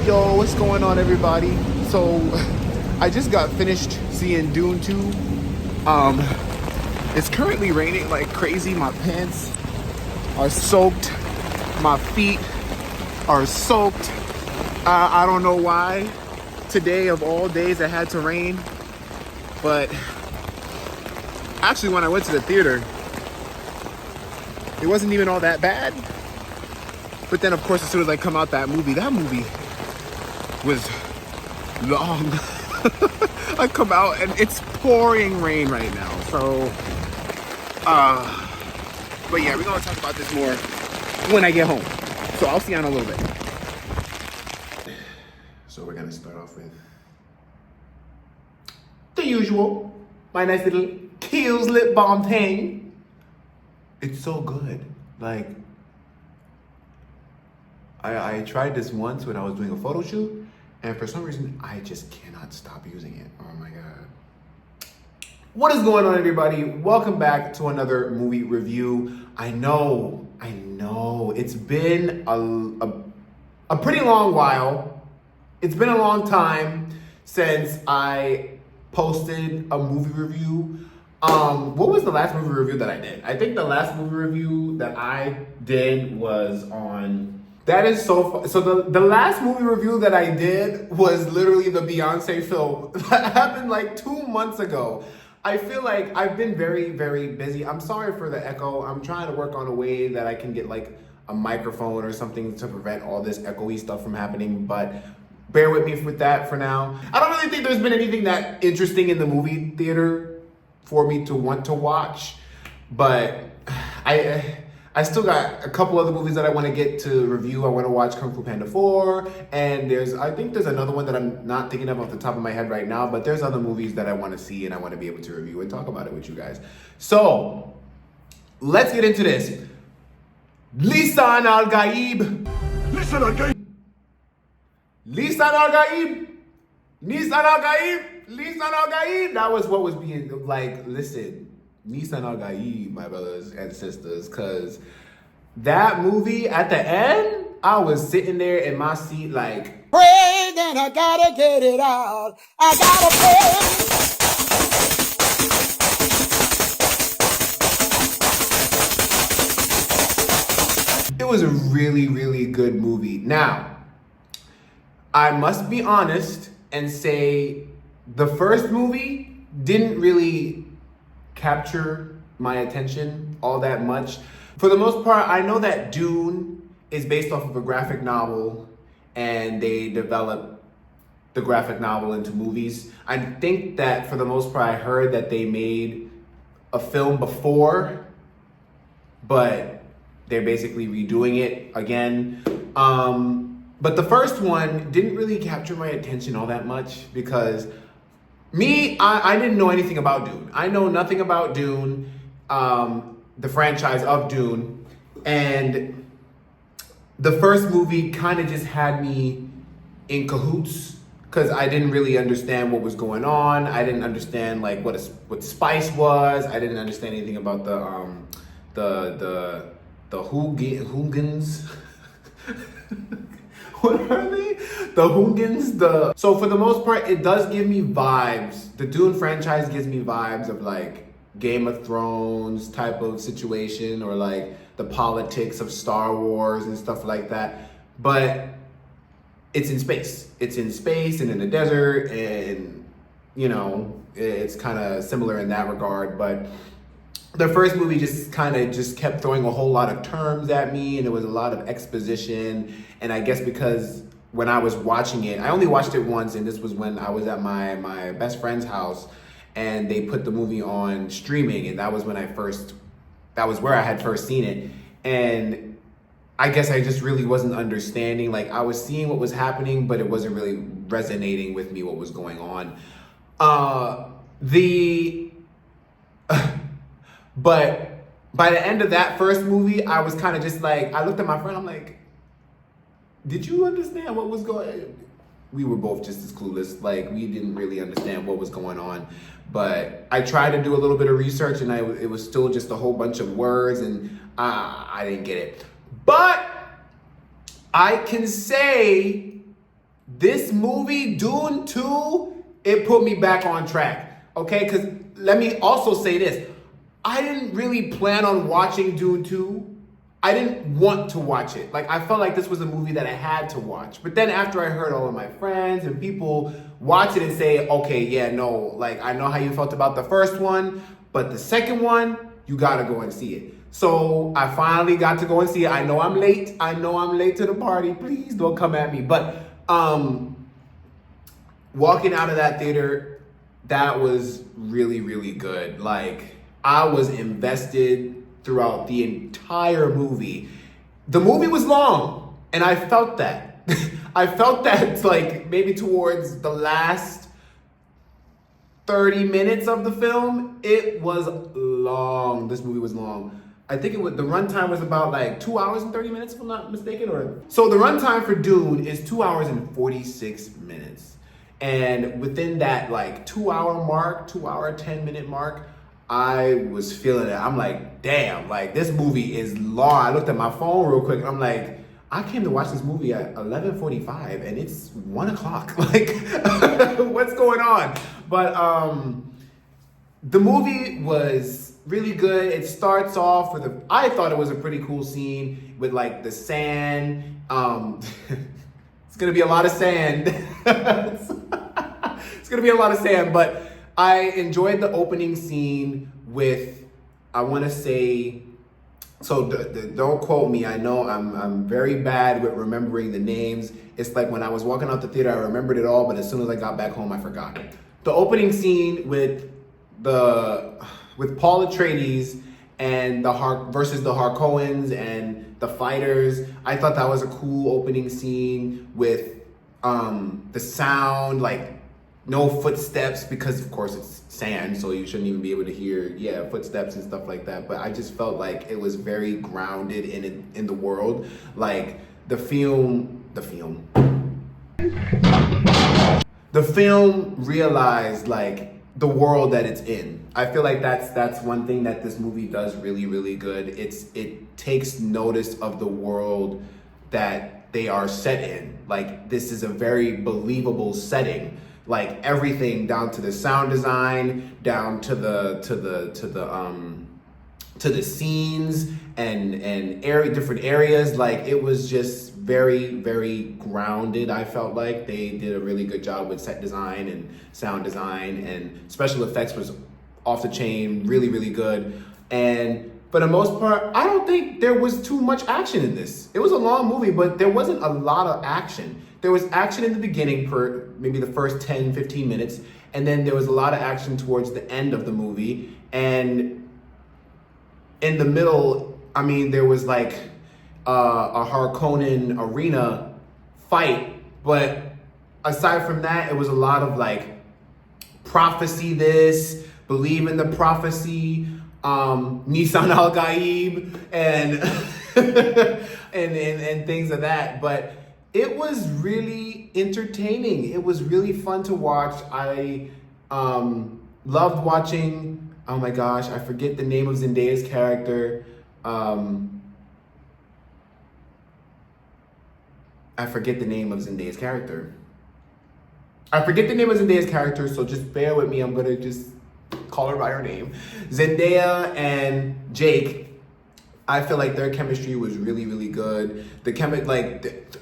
Yo, what's going on, everybody? So, I just got finished seeing Dune 2. It's currently raining like crazy. My pants are soaked. My feet are soaked. I don't know why. Today, of all days, it had to rain. But actually, when I went to the theater, it wasn't even all that bad. But then, of course, as soon as I come out that movie was long. I come out and it's pouring rain right now. So, but yeah, we're gonna talk about this more when I get home. So I'll see you in a little bit. So we're gonna start off with the usual. My nice little Kiehl's lip balm thing. It's so good. Like, I tried this once when I was doing a photo shoot, and for some reason, I just cannot stop using it. Oh my God. What is going on, everybody? Welcome back to another movie review. I know, it's been a pretty long while. It's been a long time since I posted a movie review. What was the last movie review that I did? I think the last movie review that I did was on... That is so fun. So the last movie review that I did was literally the Beyonce film. That happened like 2 months ago. I feel like I've been very, very busy. I'm sorry for the echo. I'm trying to work on a way that I can get like a microphone or something to prevent all this echoey stuff from happening, but bear with me with that for now. I don't really think there's been anything that interesting in the movie theater for me to want to watch, but I still got a couple other movies that I want to get to review. I want to watch Kung Fu Panda 4, and I think there's another one that I'm not thinking of off the top of my head right now, but there's other movies that I want to see and I want to be able to review and talk about it with you guys. So, let's get into this. Lisan al gaib. Lisan al gaib. Lisan al gaib. Lisan al gaib. Lisan al gaib. That was what was being like, listen. Lisan al gaib, my brothers and sisters, because that movie at the end, I was sitting there in my seat like, pray, then I gotta get it out. I gotta pray. It was a really, really good movie. Now, I must be honest and say the first movie didn't really capture my attention all that much. For the most part, I know that Dune is based off of a graphic novel and they developed the graphic novel into movies. I think that for the most part, I heard that they made a film before, but they're basically redoing it again. But the first one didn't really capture my attention all that much because I didn't know anything about Dune. I know nothing about Dune, the franchise of Dune. And the first movie kind of just had me in cahoots because I didn't really understand what was going on. I didn't understand like what spice was. I didn't understand anything about the Hoogans. What are they? The Hoongans? So for the most part, it does give me vibes. The Dune franchise gives me vibes of like Game of Thrones type of situation or like the politics of Star Wars and stuff like that. But it's in space. It's in space and in the desert, and you know, it's kind of similar in that regard. But the first movie just kept throwing a whole lot of terms at me, and it was a lot of exposition. And I guess because when I was watching it, I only watched it once, and this was when I was at my best friend's house, and they put the movie on streaming, and that was where I had first seen it. And I guess I just really wasn't understanding. Like, I was seeing what was happening, but it wasn't really resonating with me what was going on. But by the end of that first movie, I was kind of just like, I looked at my friend, I'm like, did you understand what was going on? We were both just as clueless. Like, we didn't really understand what was going on. But I tried to do a little bit of research, and it was still just a whole bunch of words, and I didn't get it. But I can say This movie, Dune 2, it put me back on track. Okay, because let me also say this. I didn't really plan on watching Dune 2. I didn't want to watch it. Like, I felt like this was a movie that I had to watch. But then after I heard all of my friends and people watch it and say, okay, yeah, no, like, I know how you felt about the first one, but the second one, you gotta go and see it. So I finally got to go and see it. I know I'm late. I know I'm late to the party. Please don't come at me. But walking out of that theater, that was really, really good. Like, I was invested throughout the entire movie. The movie was long, and I felt that. I felt that, like, maybe towards the last 30 minutes of the film. It was long. This movie was long. I think the runtime was about like 2 hours and 30 minutes, if I'm not mistaken. So the runtime for Dune is 2 hours and 46 minutes. And within that like 2 hour mark, 2 hour, 10-minute mark, I was feeling it. I'm like, damn, like this movie is long. I looked at my phone real quick. I'm like, I came to watch this movie at 11:45 and it's 1 o'clock. Like, what's going on? But the movie was really good. It starts off with I thought it was a pretty cool scene with like the sand. It's gonna be a lot of sand. It's gonna be a lot of sand, but I enjoyed the opening scene with, I want to say, so don't quote me. I know I'm very bad with remembering the names. It's like when I was walking out the theater, I remembered it all, but as soon as I got back home, I forgot. The opening scene with Paul Atreides and versus the Harkonnens and the fighters, I thought that was a cool opening scene with the sound, like no footsteps, because of course it's sand, so you shouldn't even be able to hear footsteps and stuff like that. But I just felt like it was very grounded in the world. Like the film realized like the world that it's in. I feel like that's one thing that this movie does really, really good. It takes notice of the world that they are set in. Like, this is a very believable setting. Like everything down to the sound design, down to the scenes and different areas. Like, it was just very, very grounded. I felt like they did a really good job with set design and sound design, and special effects was off the chain, really, really good. And for the most part, I don't think there was too much action in this. It was a long movie, but there wasn't a lot of action. There was action in the beginning for maybe the first 10, 15 minutes, and then there was a lot of action towards the end of the movie. And in the middle, I mean, there was like a Harkonnen arena fight, but aside from that, it was a lot of like prophecy this, believe in the prophecy, Nisan al-Gaib, and and things of that. But it was really entertaining. It was really fun to watch. I loved watching, oh my gosh, I forget the name of Zendaya's character. I forget the name of Zendaya's character, so just bear with me. I'm gonna just call her by her name. Zendaya and Jake, I feel like their chemistry was really, really good.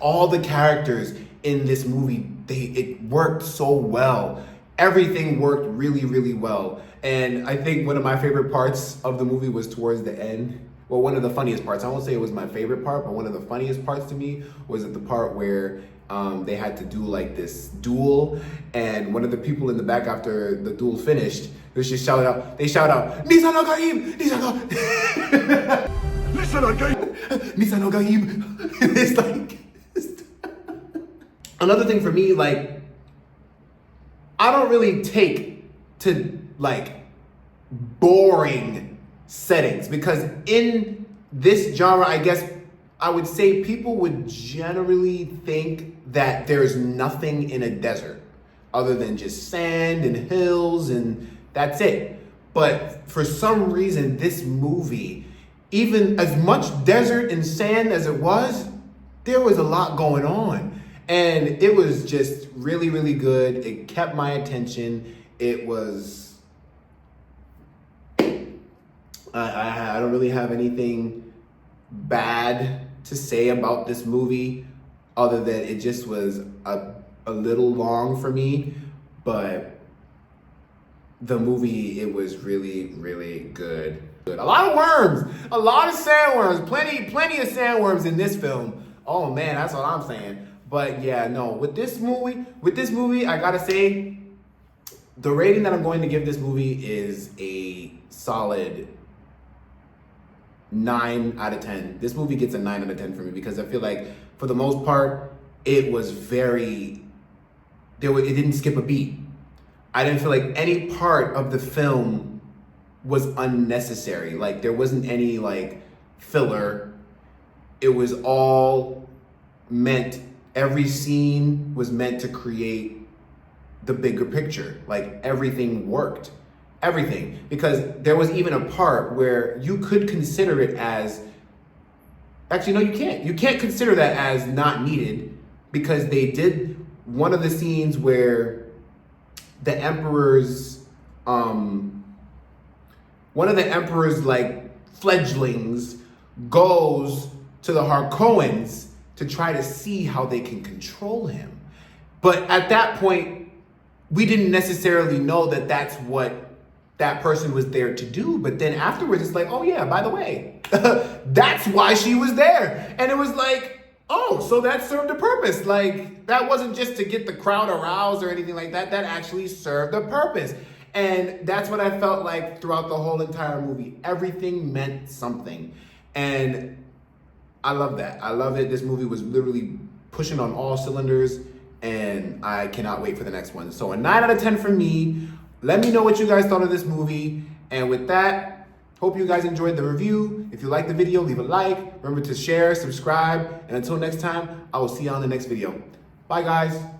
All the characters in this movie, it worked so well. Everything worked really, really well. And I think one of my favorite parts of the movie was towards the end. Well, one of the funniest parts. I won't say it was my favorite part, but one of the funniest parts to me was at the part where they had to do like this duel, and one of the people in the back after the duel finished, they shout out, Nisan al-Gaib! Nisan al-Gaib! Nisan al-Gaib! Nisan al-Gaib! It's like, another thing for me, like, I don't really take to like boring settings, because in this genre, I guess I would say people would generally think that there's nothing in a desert other than just sand and hills and that's it. But for some reason, this movie, even as much desert and sand as it was, there was a lot going on. And it was just really, really good. It kept my attention. It was, I don't really have anything bad to say about this movie other than it just was a little long for me, but the movie, it was really, really good. A lot of worms, a lot of sandworms, plenty of sandworms in this film. Oh man, that's what I'm saying. But yeah, no, with this movie, I gotta say, the rating that I'm going to give this movie is a solid 9 out of 10. This movie gets a 9 out of 10 for me because I feel like for the most part, it was it didn't skip a beat. I didn't feel like any part of the film was unnecessary. Like there wasn't any like filler. It was all meant, every scene was meant to create the bigger picture. Like everything worked. Everything. Because there was even a part where you could consider it as, actually no, you can't. You can't consider that as not needed because they did one of the scenes where the emperor's, one of the emperor's like fledglings goes to the Harkonnens to try to see how they can control him. But at that point, we didn't necessarily know that that's what that person was there to do. But then afterwards, it's like, oh yeah, by the way, that's why she was there. And it was like, oh, so that served a purpose. Like that wasn't just to get the crowd aroused or anything like that. That actually served a purpose. And that's what I felt like throughout the whole entire movie. Everything meant something. And I love that. I love it. This movie was literally pushing on all cylinders and I cannot wait for the next one. So a 9 out of 10 for me. Let me know what you guys thought of this movie. And with that, hope you guys enjoyed the review. If you liked the video, leave a like. Remember to share, subscribe. And until next time, I will see you on the next video. Bye guys.